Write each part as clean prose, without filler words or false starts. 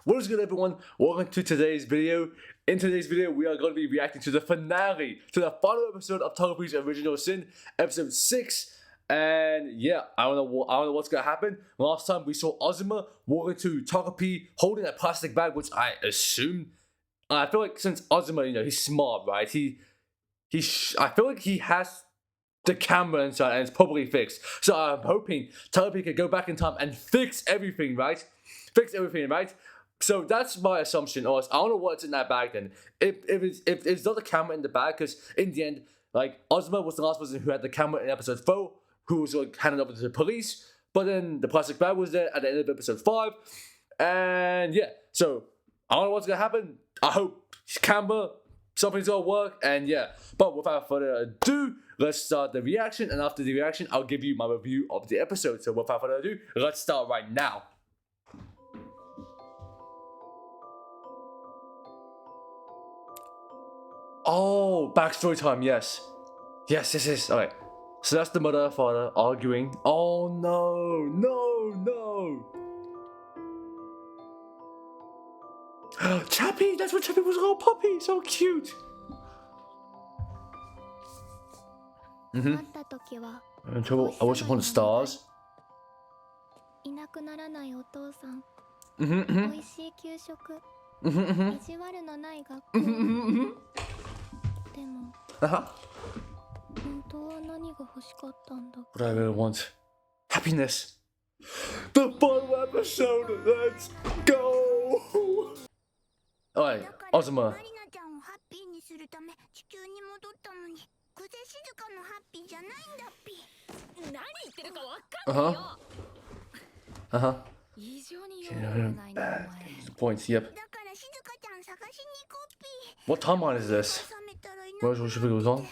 What is good, everyone? Welcome to today's video. In today's video, we are going to be reacting to the finale, to the final episode of Takopi's Original Sin, episode 6. And yeah, I don't know what's gonna happen. Last time we saw Azuma walking to Takopi holding a plastic bag, which I assume. I feel like since Azuma, he's smart, right? I feel like he has the camera inside and it's probably fixed. So I'm hoping Takopi can go back in time and fix everything, right? So that's my assumption. Or I don't know what's in that bag then. If it's not the camera in the bag, because in the end, like Azuma was the last person who had the camera in episode 4, who was like handed over to the police. But then the plastic bag was there at the end of episode 5. And yeah, so I don't know what's gonna happen. I hope camera, something's gonna work, and yeah. But without further ado, let's start the reaction, and after the reaction, I'll give you my review of the episode. So without further ado, let's start right now. Oh, backstory time, yes. Yes. Alright. So that's the mother and father arguing. Oh no. Chappie! That's what Chappie was, a little puppy! So cute! In trouble, I watch upon the stars. What I really want. Happiness. The final episode! Let's go! Alright, Azuma. Points, yep. What timeline is this? Where's what goes on?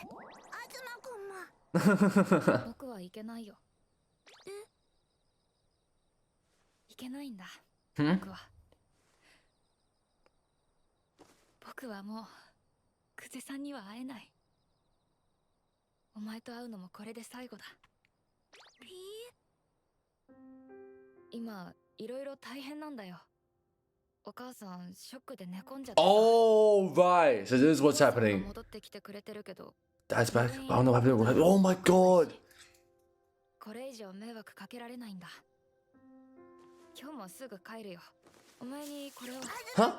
Oh, right. So this is what's happening. Dad's back. I don't know what happened. Oh my god. Huh?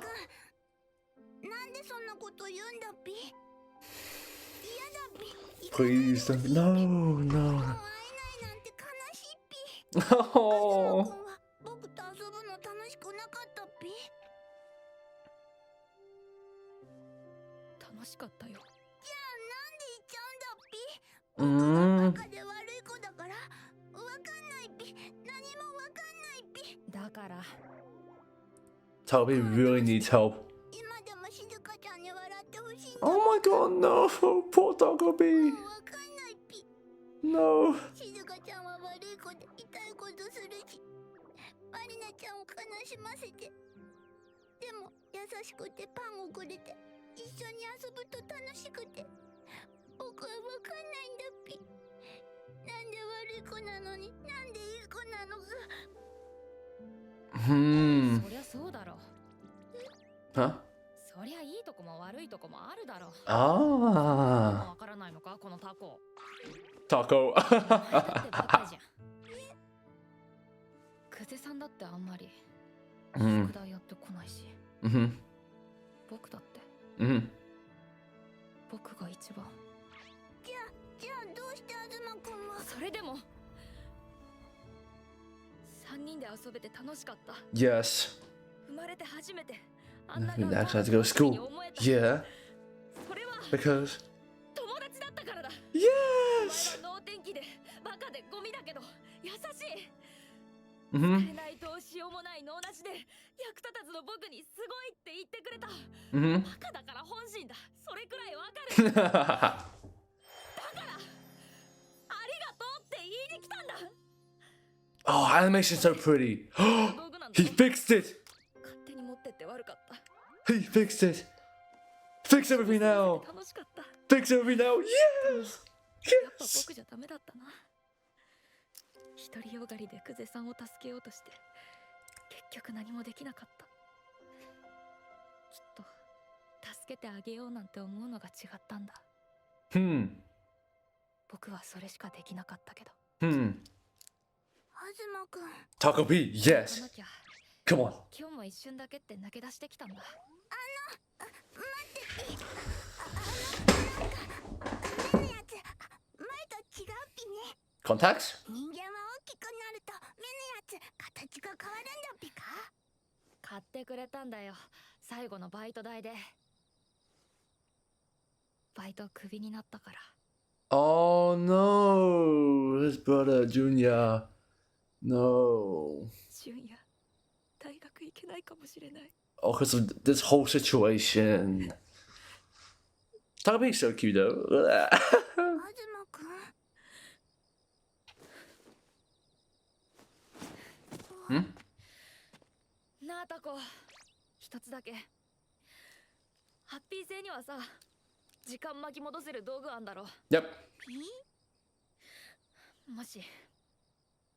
Please don't. No. Oh. Takopi really needs help. Oh my god, no! Poor Takopi! No! Huh? Ah. Taco. Yes. Actually, I had to go to school. Yeah. Because. Yes! Oh, animation's so pretty. He fixed it! He fixed it! Fix everything now! Fix everything now! Yes! Yes! きっと助けてあげようなんて思うのが違ったんだ。僕はそれしかできなかったけど。東くん。 Takopi, 行か yes. なきゃ。 Come on. 今日も一瞬だけって泣き出してきたんだ。待ってピ。目のやつ前と違うピね。 Contacts? 人間は大きくなると目のやつ形が変わるんだピか。買ってくれたんだよ、最後のバイト代で。バイトクビになったから。 Oh no, his brother Junior. No. 純也、大学行けないかもしれない。 Oh, because of this whole situation. Takopi's so cute though. 東くん。なあタコ、一つだけ。ハッピー星にはさ、時間巻き戻せる道具あんだろ。 Yep.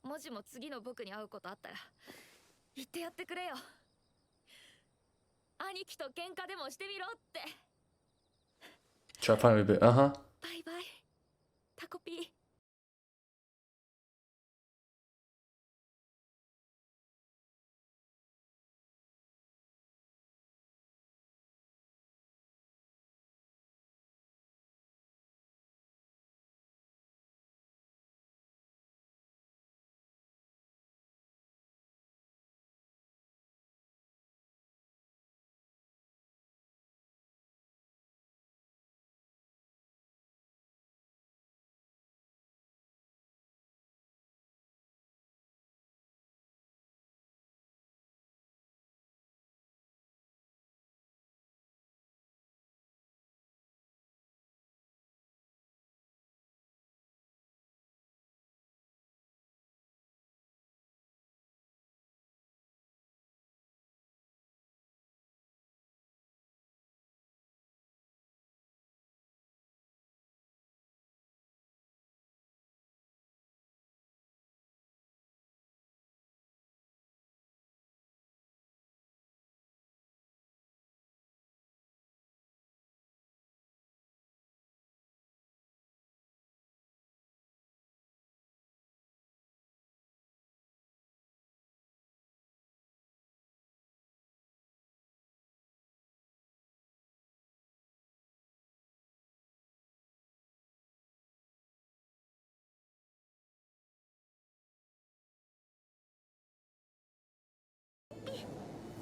もしも次の僕に会うことあったら言ってやってくれよ。兄貴と喧嘩でもしてみろって。 Try to find me a bit. Uh-huh. バイバイタコピー。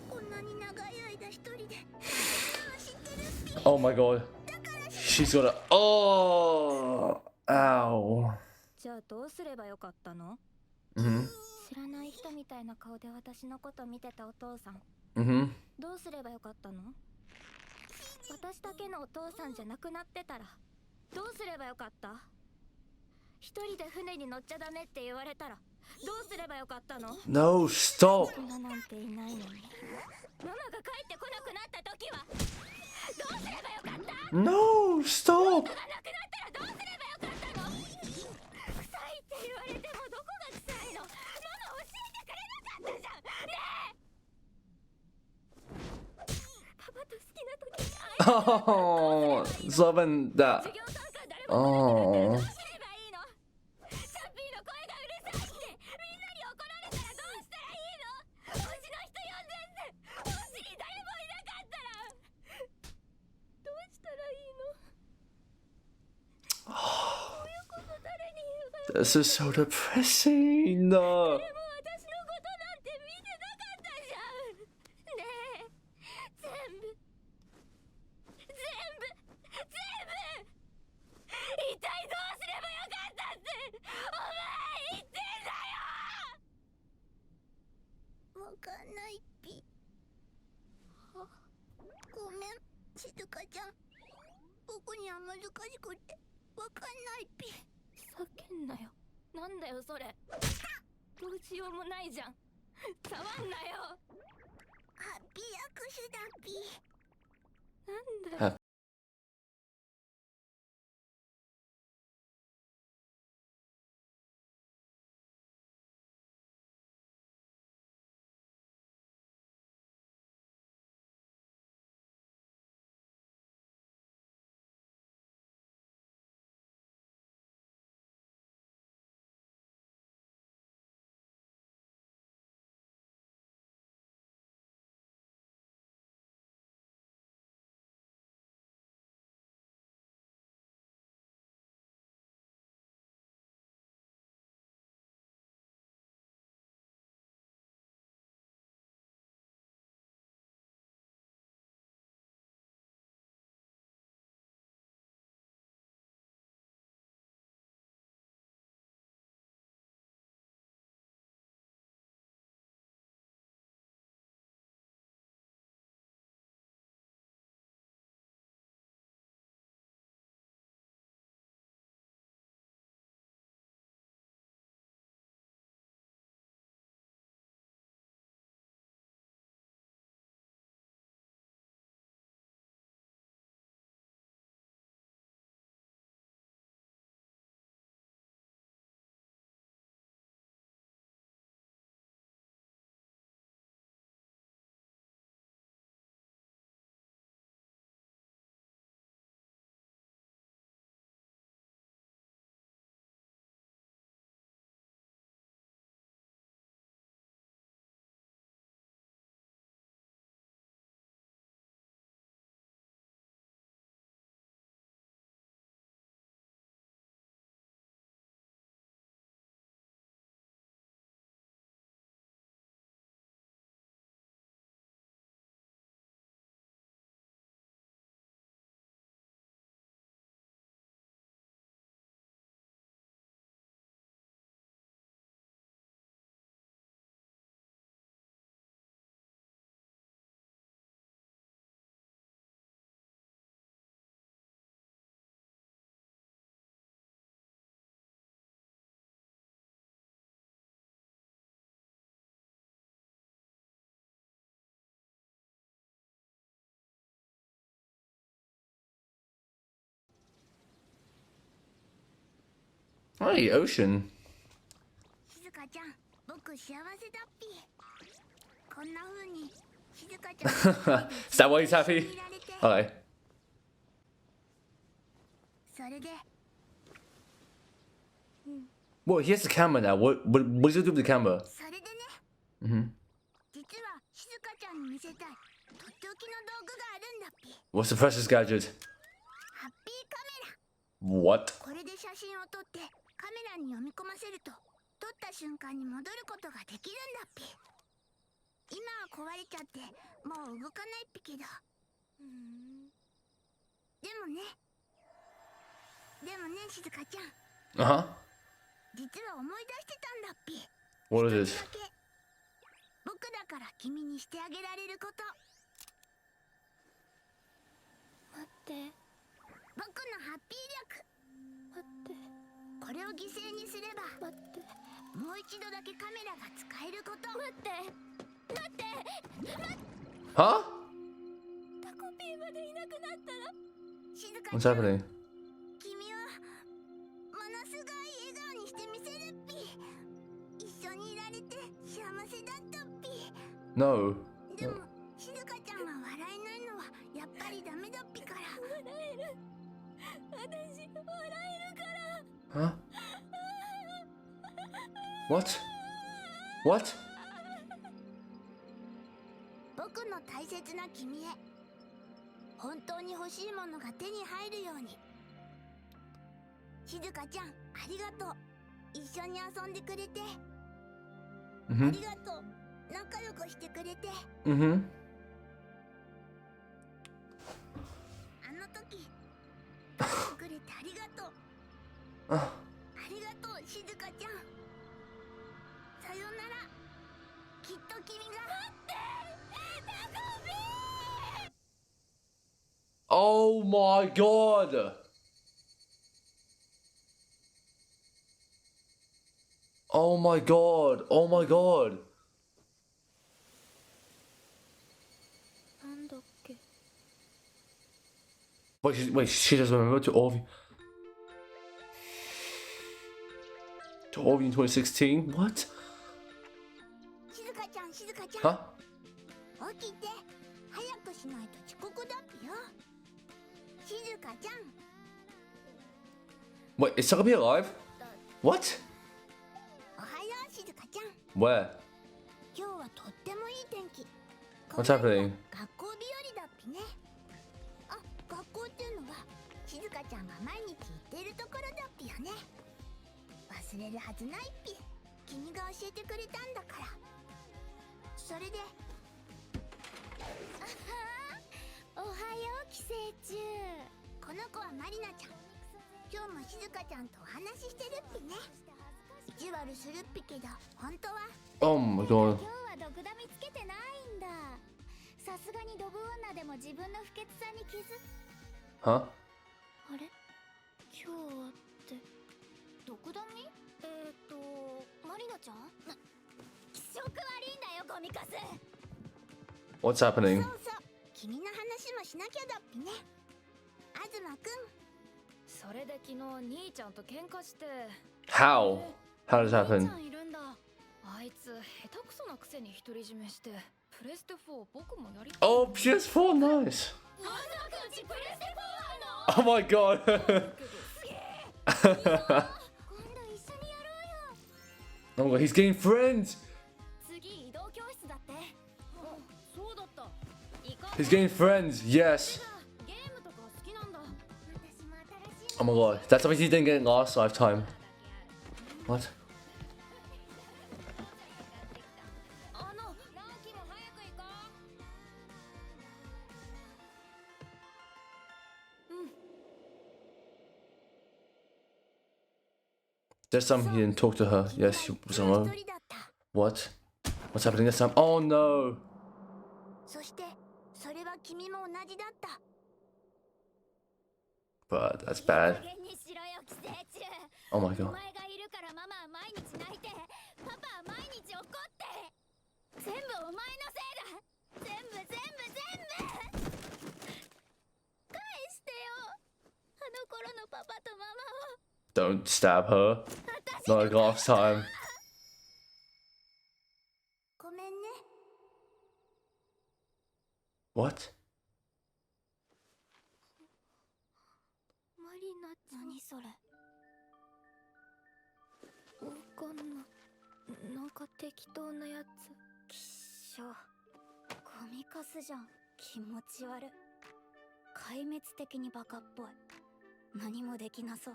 こんなに長い間一人で。 Oh my god. She's gonna. Oh! Ow. じゃあどうすればよかったの？ Mm 知らない人みたいな顔で私のこと見てたお父さん、 hmm. Mm hmm. どうすればよかったの？私だけのお父さんじゃなくなってたらどうすればよかった？一人で船に乗っちゃダメって言われたらどうすればよかったの？ No, stop. 女なんていないのに。ママが帰ってこなくなった時はどうすればよかった？ No, stop. がなくなったらどうすればよかったの？臭いって言われてもどこが臭いの？ママ教えてくれなかったじゃんねえ。パパと好きな時に会え Oh, loving that. 授業参観誰も来なくなったらど Oh. うすればいいの？チャッピーの声がうるさいってみんなに怒られたらどうしたらいいの？推しの人呼んでって。推しに誰もいなかったらどうしたらいいの？こういうこと誰に言えばよかった？ This is so depressing. No. でも私のことなんて見てなかったじゃんねえ。全部一体どうすればよかったってお前言ってんだよ。わかんないピ。ごめん静香ちゃん、僕には難しくてわかんないピ。叫んなよ。なんだよそれ。どうしようもないじゃん。触んなよ。ハッピー握手だピ。なんだよ。Hey, Ocean. 静香ちゃん、僕幸せだっぴ。こんな風に静香ちゃん Is that why he's happy? 見られて、 Okay. それで Well, he has the camera now. What is he gonna do with the camera? それでね、 Mm-hmm. 実は静香ちゃんに見せたいとっておきの道具があるんだっぴ。 What's the precious gadget? ハッピーカメラ。 What? これで写真を撮ってカメラに読み込ませると、撮った瞬間に戻ることができるんだっぴ。今は壊れちゃってもう動かないっぴけど、でもね静香ちゃん、 Uh-huh. 実は思い出してたんだっぴ。 What 一 is つ it? だけ僕だから君にしてあげられること。待って、僕のハッピー力。待って、これを犠牲にすれば、待って、もう一度だけカメラが使えること。待って待って待って、 Huh? タコピーまでいなくなったら、静香 What's ちゃん、 happening? 君はものすごい笑顔にしてみせるっぴ。一緒にいられて幸せだったっぴ。 No. でも静香ちゃんが笑えないのはやっぱりダメだっぴから。笑える、私笑えるから。 Huh? What? What? 僕の大切な君へ、本当に欲しいものが手に入るように。静香ちゃん、ありがとう。一緒に遊んでくれて、あ Mm-hmm. りがとう。仲良くしてくれて、 Mm-hmm. あの時助けてくれてありがとう。ありがとう静香ちゃん。さよなら。きっと君が。待って、タコピー。 Oh my god! Oh my god! Oh my god! なんだっけ。 Wait, she doesn't remember to all of you. To all of you in 2016? What? 静香ちゃん、静香ちゃん。 Huh? 起きて。早くしないと遅刻だっぴよ。静香ちゃん。 Wait, is Takopi alive? What? おはよう静香ちゃん。 Where? 今日はとってもいい天気。 What's happening? 学校日和だっぴね。あ、学校っていうのは静香ちゃんが毎日行ってるところだっぴよね。忘れるはずないっぴ。君が教えてくれたんだから。それで、あはー、おはよう寄生虫。この子はマリナちゃん。今日も静香ちゃんとお話ししてるっぴね。意地悪するっぴけど、本当は Oh my god. 今日は毒ダミつけてないんだ。さすがにドブ女でも自分の不潔さに気づ。 Huh? あれ、今日はって毒ダミ？マリナちゃん？気色悪いんだよ、ゴミカス。 What's happening? そうそう、君の話もしなきゃだっぴね。東くん。それで昨日兄ちゃんと喧嘩して。 How? How does that 兄 happen? ちゃんいるんだ。あいつ下手くそなくせに独り占めして、プレステ4僕もやりたい。 Oh, PS4, nice. 東くんちプレステ4あるの？ Oh my god. 今度一緒にやろうよ。 Oh my god, he's getting friends. 次移動教室だって。そうだった。行か He's getting friends. Yes. ゲームとか好きなんだ。 Oh my god, that's something he didn't get in last lifetime. What? 直樹も早く行こう。 There's some he didn't talk to her. Yes, she was alone. What? What's happening this time? Oh no. そしてそれは君も同じだった。 But that's bad. 加減にしろよ寄生虫。 Oh my お god. 前がいるからママは毎日泣いて、パパは毎日怒って。全部お前のせいだ。全部返してよ。あの頃のパパとママを。Don't stab her. Not like last time. ごめんね。 What? マリナちゃん。何それ。わかんない。なんか適当なやつ。きっしょ。ゴミカスじゃん。気持ち悪い。壊滅的にバカっぽい。何もできなそう。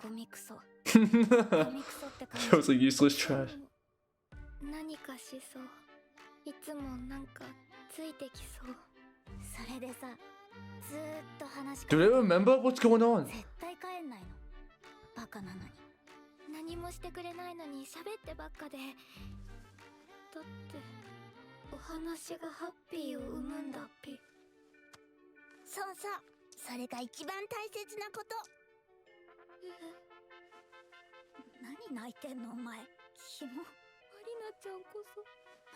ゴミクソ。ゴミクソって感じ。 That was like useless trash. 何かしそう。いつもなんかついてきそう。それでさ、ずーっと話し Do they remember what's going on? 絶対帰んないの。バカなのに。何もしてくれないのに喋ってばっかで。だってお話がハッピーを生むんだっぴ。そうそう。それが一番大切なこと。何泣いてんのお前。キモ。マリナちゃんこそ。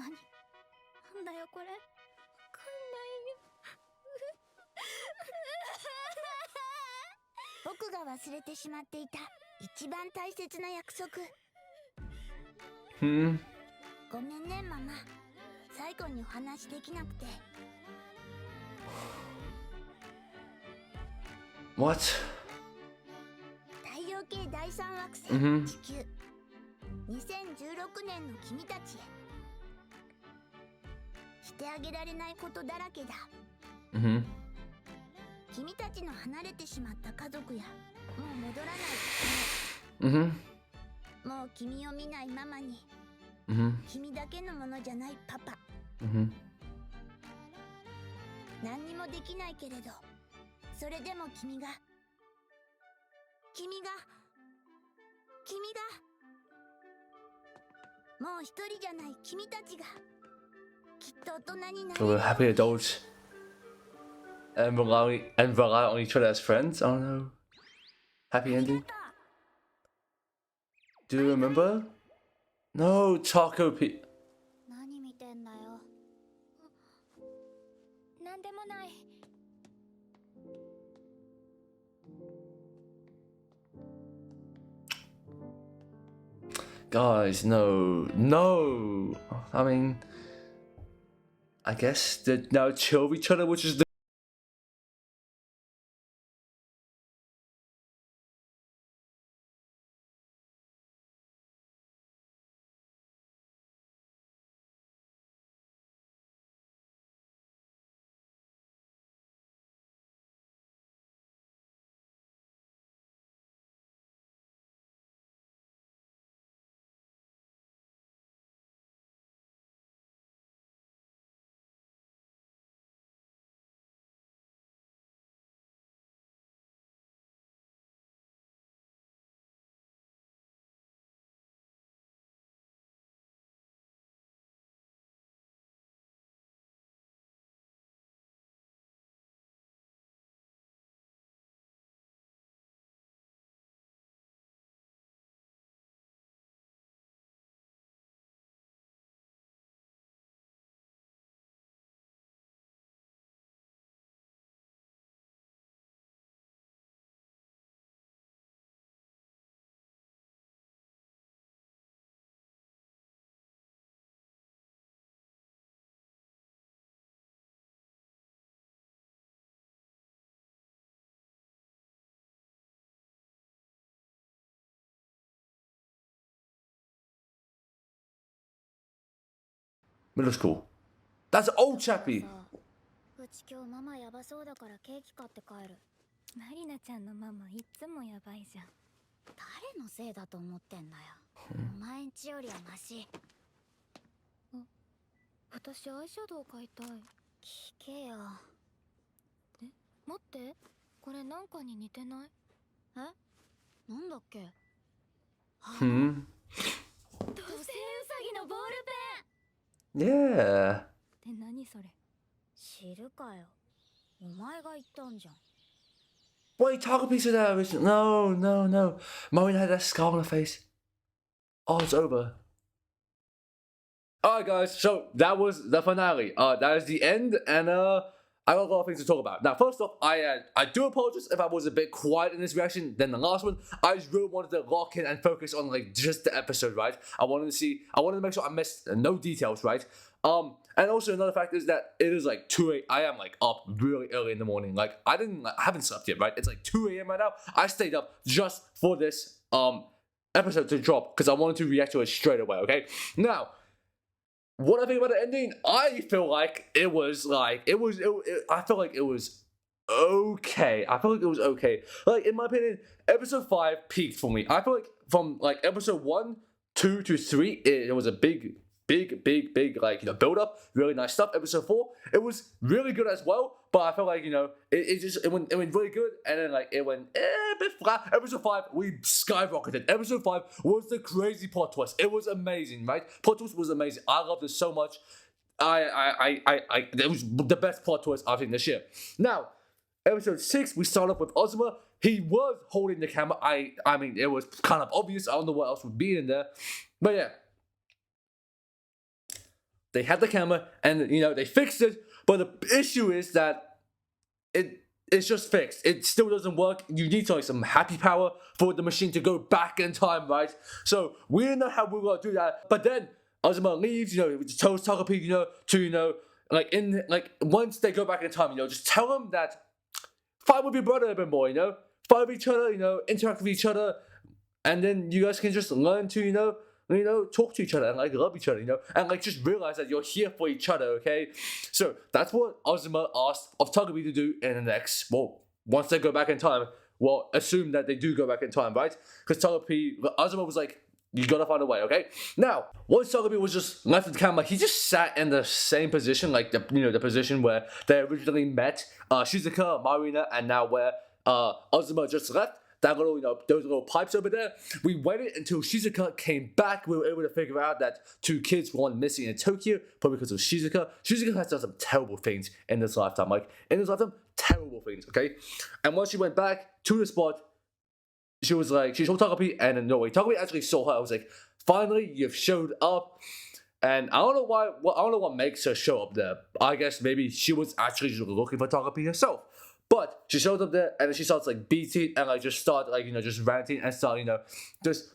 なんだよこれ。わかんないよ。僕が忘れてしまっていた一番大切な約束。Hmm? ごめんねママ。最後にお話できなくて。 What? 太陽系第三惑星、Mhm. 地球。2016年の君たちへ。してあげられないことだらけだ。 Mm-hmm. 君たちの離れてしまった家族や、もう戻らない Mm-hmm. もう君を見ないママに、 Mm-hmm. 君だけのものじゃないパパ。 Mm-hmm. 何にもできないけれど、それでも君がもう一人じゃない君たちがきっと大人になれ So る。 we're happy adults. And rely on each other as friends? I don't know. Happy ありが ending? と Do you remember? No, Takopi. う。何見てんだよ。なんでもない。 Guys, no. No! I mean, I guess they now chill with each other, which is the middle school. That's old chappy. さあ、うち今日ママやばそうだからケーキ買って帰る。マリナちゃんのママいっつもやばいじゃん。誰のせいだと思ってんだよ。お前んちよりはマシ。私アイシャドウ買いたい。聞けよ。待って、これなんかに似てない？え？なんだっけ？ Hmm? 土星ウサギのボール Yeah. ペンって何それ？知るかよ。お前が言ったんじゃん。 Wait, Takopi said that originally. No, no, no. Marina had that scar on her face. Oh, it's over. Alright guys, so that was the finale. That is the end, and I got a lot of things to talk about. Now, first off, I do apologize if I was a bit quiet in this reaction than the last one. I just really wanted to lock in and focus on like just the episode, right? I wanted to make sure I missed no details, right? And also another fact is that it is like 2 a.m. I am like up really early in the morning. Like I haven't slept yet, right? It's like 2 a.m. right now. I stayed up just for this episode to drop because I wanted to react to it straight away. Okay, now. What I think about the ending, I feel like I feel like it was okay. I feel like it was okay. Like in my opinion, episode 5 peaked for me. I feel like from like episode 1, 2 to 3, it was a big like build up, really nice stuff. Episode 4, it was really good as well, but I felt like it went really good, and then like it went a bit flat. Episode 5, we skyrocketed. Episode 5 was the crazy plot twist. It was amazing, right? Plot twist was amazing. I loved it so much. It was the best plot twist I've seen this year. Now, episode 6, we start off with Ozma. He was holding the camera. I mean, it was kind of obvious. I don't know what else would be in there, but yeah. They had the camera, and they fixed it. But the issue is that it's just fixed. It still doesn't work. You need like some happy power for the machine to go back in time, right? So we didn't know how we were gonna do that. But then Ozma leaves. Tells Takopi, once they go back in time, just tell them that fight with your brother a bit more. Fight with each other. Interact with each other, and then you guys can just learn to talk to each other and like love each other, and like just realize that you're here for each other, okay? So that's what Ozma asked of Takopi to do in the next, once they go back in time. Well, assume that they do go back in time, right? Because Ozma was like, you gotta find a way, okay? Now, once Takopi was just left with the camera, he just sat in the same position, like the position where they originally met Shizuka, Marina, and now where Ozma just left. That little, those little pipes over there. We waited until Shizuka came back. We were able to figure out that 2 kids were missing in Tokyo, probably because of Shizuka. Shizuka has done some terrible things in this lifetime. Terrible things, okay? And once she went back to the spot, she told Takopi, and then Takopi actually saw her. I was like, finally, you've showed up. And I don't know why. I don't know what makes her show up there. I guess maybe she was actually just looking for Takopi herself. But she shows up there, and then she starts like beating and like just start like just ranting and start just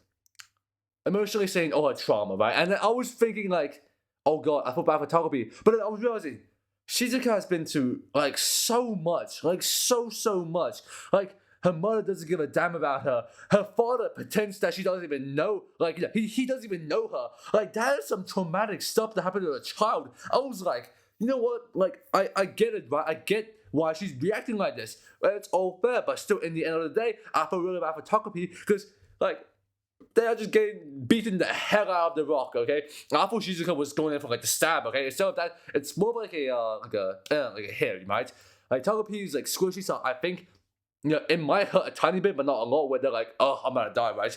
emotionally saying all her trauma, right? And then I was thinking like, oh god, I feel bad for Takopi. But then I was realizing Shizuka has been through like so much, like so much. Like her mother doesn't give a damn about her. Her father pretends that she doesn't even know. Like he doesn't even know her. Like that is some traumatic stuff that happened to a child. I was like, you know what? Like I get it, right? I get why she's reacting like this. It's all fair, but still, in the end of the day, I feel really bad for Takopi because, like, they are just getting beaten the hell out of the rock, okay? I thought Shizuka was going in for like the stab, okay? Instead of that, it's more like a hit, right? Like Takopi is like squishy, so I think it might hurt a tiny bit, but not a lot. Where they're like, oh, I'm gonna die, right?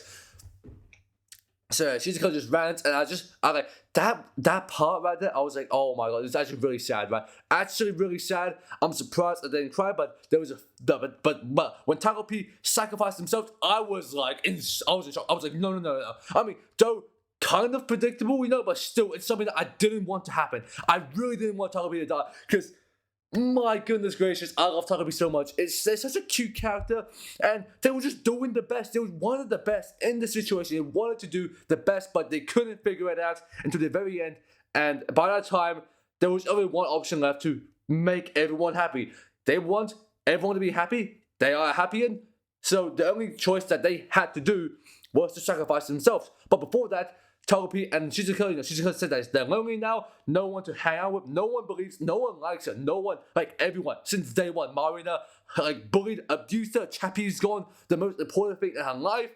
So Shizuka just rants, and I like that part right there. I was like, oh my god, it's actually really sad, right? Actually, really sad. I'm surprised I didn't cry, but there was but when Takopi sacrificed himself, I was in shock. I was like, no. I mean, though kind of predictable, but still, it's something that I didn't want to happen. I really didn't want Takopi to die because. My goodness gracious, I love Takopi so much. They're such a cute character, and they were just doing the best. They wanted the best in the situation. They wanted to do the best, but they couldn't figure it out until the very end. And by that time, there was only one option left to make everyone happy. They want everyone to be happy. They are happy, and so the only choice that they had to do was to sacrifice themselves. But before that, Takopi and Shizuka, Shizuka said that they're lonely now, no one to hang out with, no one believes, no one likes her, no one, everyone, since day one, Marina, bullied, abused her, Chappie's gone, the most important thing in her life,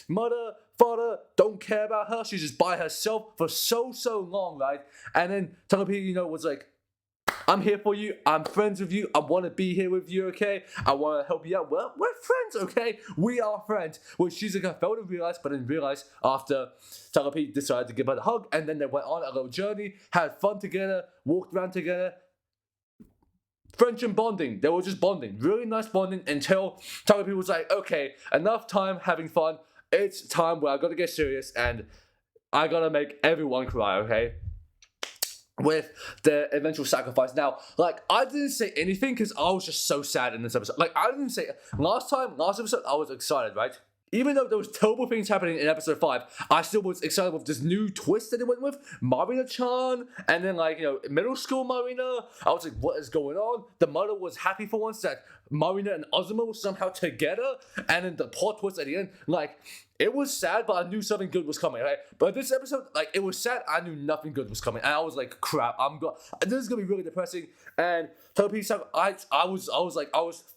mother, father, don't care about her, she's just by herself for so long, right? And then Takopi, was like, I'm here for you. I'm friends with you. I want to be here with you, okay? I want to help you out. Well, we're friends, okay? We are friends. Which Shizuka failed to realize, but didn't realize after Takopi decided to give her a hug, and then they went on a little journey, had fun together, walked around together. Friendship bonding. They were just bonding. Really nice bonding until Takopi was like, okay, enough time having fun. It's time where I got to get serious, and I got to make everyone cry, okay? with the eventual sacrifice. Now, like, I didn't say anything because I was just so sad in this episode. Like, I didn't say last episode I was excited, right? Even though there was terrible things happening in episode 5, I still was excited with this new twist that they went with. Marina-chan, and then, like, you know, middle school Marina. I was like, what is going on? The mother was happy for once that Marina and Azuma were somehow together. And then the plot twist at the end, like, it was sad, but I knew something good was coming, right? But this episode, like, it was sad. I knew nothing good was coming. And I was like, crap, this is going to be really depressing. And Takopi, I was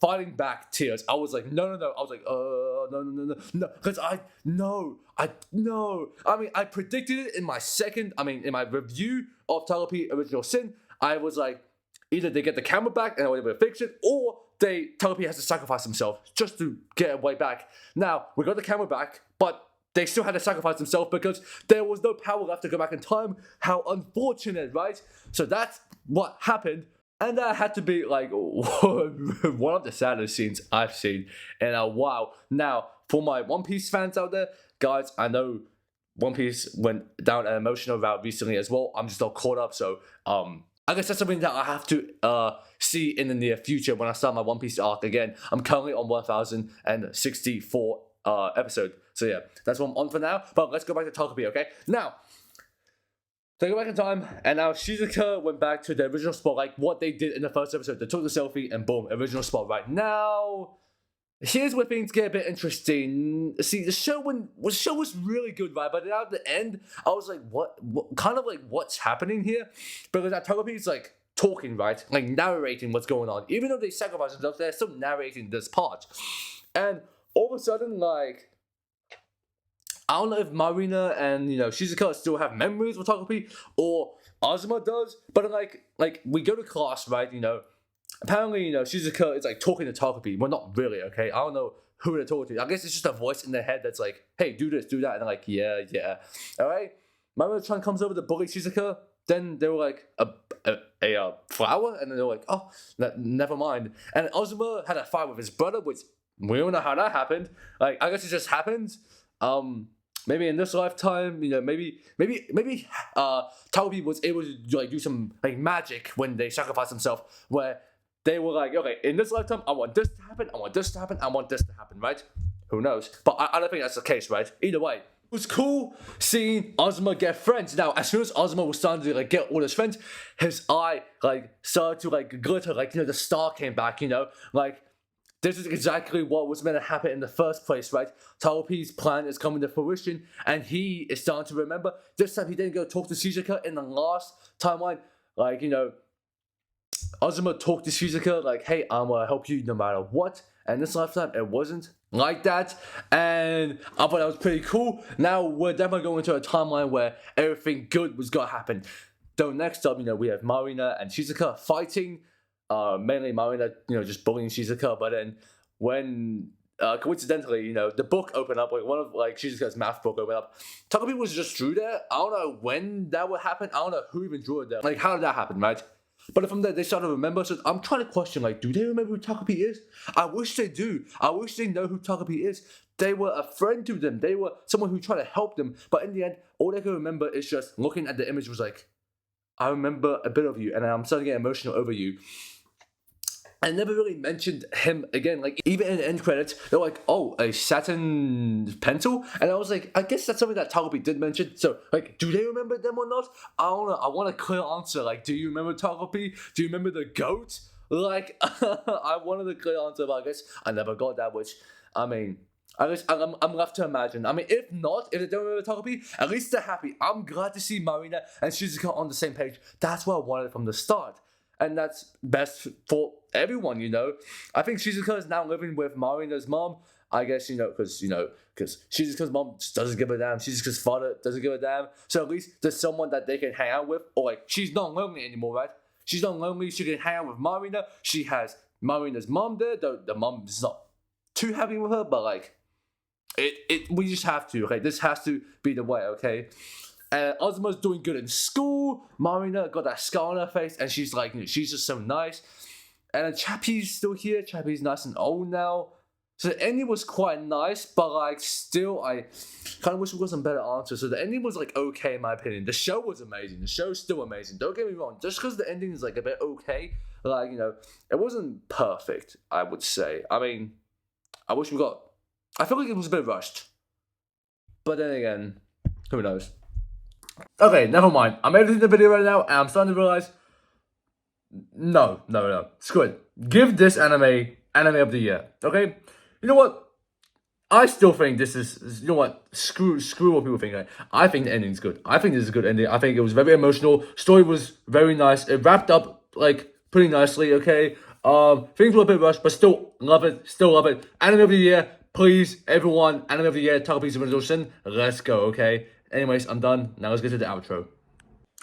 fighting back tears. I was like, no. I was like, no. Because I mean, I predicted it in my review of Takopi Original Sin. I was like, either they get the camera back and they're able to fix it, or Takopi has to sacrifice himself just to get it way back. Now, we got the camera back, but they still had to sacrifice themselves because there was no power left to go back in time. How unfortunate, right? So that's what happened. And that had to be like one of the saddest scenes I've seen in a while. Now, for my One Piece fans out there, guys, I know One Piece went down an emotional route recently as well. I'm just not caught up, so I guess that's something that I have to see in the near future when I start my One Piece arc again. I'm currently on 1064 episode. So yeah, that's what I'm on for now. But let's go back to Takopi, okay? Now, they go back in time, and now Shizuka went back to the original spot, like what they did in the first episode. They took the selfie, and boom, original spot right now. Here's where things get a bit interesting. See, the show was really good, right? But now at the end, I was like, what kind of like what's happening here? Because that Takopi is like talking, right? Like narrating what's going on. Even though they sacrifice themselves, they're still narrating this part. And all of a sudden, like, I don't know if Marina and, you know, Shizuka still have memories of Takopi, or Azuma does, but like we go to class, right? You know, apparently, you know, Shizuka is like talking to Takopi. Well, not really, okay? I don't know who they're talking to. I guess it's just a voice in their head that's like, hey, do this, do that, and they're like, yeah. Alright? Marina-chan comes over to bully Shizuka. Then they were like a flower, and then they were like, oh, never mind. And Azuma had a fight with his brother, which we don't know how that happened. Like, I guess it just happened. Maybe in this lifetime, you know, maybe Takopi was able to like do some like magic when they sacrificed themselves, where they were like, okay, in this lifetime, I want this to happen, I want this to happen, I want this to happen, right? Who knows? But I don't think that's the case, right? Either way, it was cool seeing Azuma get friends. Now, as soon as Azuma was starting to like get all his friends, his eye like started to like glitter, like, you know, the star came back, you know, like. This is exactly what was meant to happen in the first place, right? Takopi's plan is coming to fruition, and he is starting to remember. This time he didn't go talk to Shizuka in the last timeline. Like, you know, Azuma talked to Shizuka like, hey, I'm gonna help you no matter what. And this lifetime, it wasn't like that. And I thought that was pretty cool. Now we're definitely going into a timeline where everything good was gonna happen. So next up, you know, we have Marina and Shizuka fighting. Mainly Marina, you know, just bullying Shizuka, but then when coincidentally, you know, the book opened up, like one of like Shizuka's math book opened up. Takopi was just drew there. I don't know when that would happen. I don't know who even drew it there. Like, how did that happen, right? But from there, they started to remember. So I'm trying to question, like, do they remember who Takopi is? I wish they do. I wish they know who Takopi is. They were a friend to them. They were someone who tried to help them. But in the end, all they can remember is just looking at the image was like, I remember a bit of you, and I'm starting to get emotional over you. I never really mentioned him again. Like, even in the end credits, they're like, oh, a satin pencil? And I was like, I guess that's something that Takopi did mention. So, like, do they remember them or not? I don't know. I want a clear answer. Like, do you remember Takopi? Do you remember the goat? Like, I wanted a clear answer, but I guess I never got that, which, I mean, I guess I'm left to imagine. I mean, if not, if they don't remember Takopi, at least they're happy. I'm glad to see Marina and Shizuka on the same page. That's what I wanted from the start. And that's best for everyone, you know. I think Shizuka is now living with Marina's mom. I guess, you know, because Shizuka's mom just doesn't give a damn. Shizuka's father doesn't give a damn. So at least there's someone that they can hang out with. Or like, she's not lonely anymore, right? She's not lonely. She can hang out with Marina. She has Marina's mom there. Though the mom is not too happy with her, but like, we just have to, okay? This has to be the way, okay? And Azuma's doing good in school. Marina got that scar on her face, and she's like, you know, she's just so nice. And then Chappie's still here. Chappie's nice and old now. So the ending was quite nice, but like still, I kind of wish we got some better answers. So the ending was like okay in my opinion. The show was amazing. The show's still amazing. Don't get me wrong. Just because the ending is like a bit okay, like it wasn't perfect. I would say. I mean, I wish we got. I feel like it was a bit rushed, but then again, who knows? Okay, never mind. I'm editing the video right now, and I'm starting to realize. No. Screw it. Give this anime of the year. Okay. You know what? I still think this is. You know what? Screw what people think. I think the ending's good. I think this is a good ending. I think it was very emotional. Story was very nice. It wrapped up like pretty nicely. Okay. Things were a bit rushed, but still love it. Still love it. Anime of the year, please, everyone. Anime of the year. Takopi Original Sin. Let's go. Okay. Anyways, I'm done. Now let's get to the outro.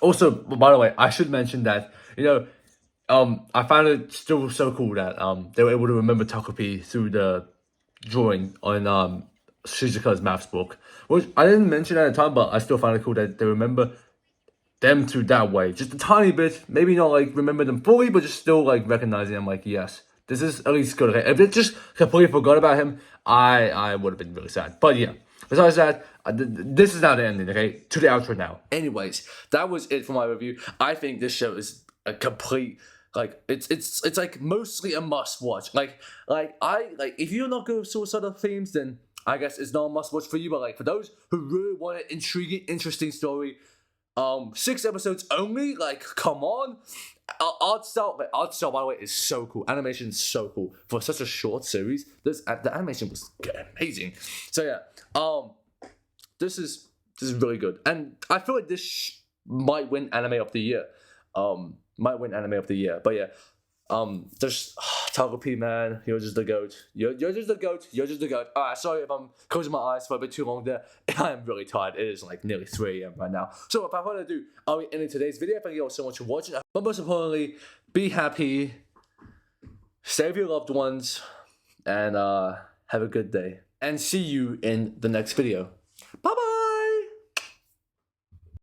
Also, by the way, I should mention that I found it still so cool that they were able to remember Takopi through the drawing on Shizuka's maths book, which I didn't mention at the time, but I still find it cool that they remember them through that way, just a tiny bit. Maybe not like remember them fully, but just still like recognizing them. Like, yes, this is at least good. Okay, if they just completely forgot about him, I would have been really sad. But yeah, besides that, this is now the ending. Okay, to the outro now. Anyways, that was it for my review. I think this show is a complete. Like it's like mostly a must watch. Like if you're not good with suicidal themes, then I guess it's not a must watch for you. But like for those who really want an intriguing, interesting story, 6 episodes only. Like come on, art style by the way is so cool. Animation is so cool for such a short series. The animation was amazing. So yeah, this is really good, and I feel like this might win anime of the year. Might win anime of the year, but yeah, just Takopi, man, you're just the goat. You're just the goat. You're just the goat. Alright, sorry if I'm closing my eyes for a bit too long there. I am really tired. It is like nearly 3 a.m. right now. So without further ado, I'll be ending today's video. Thank you all so much for watching. But most importantly, be happy, save your loved ones, and have a good day. And see you in the next video. Bye bye.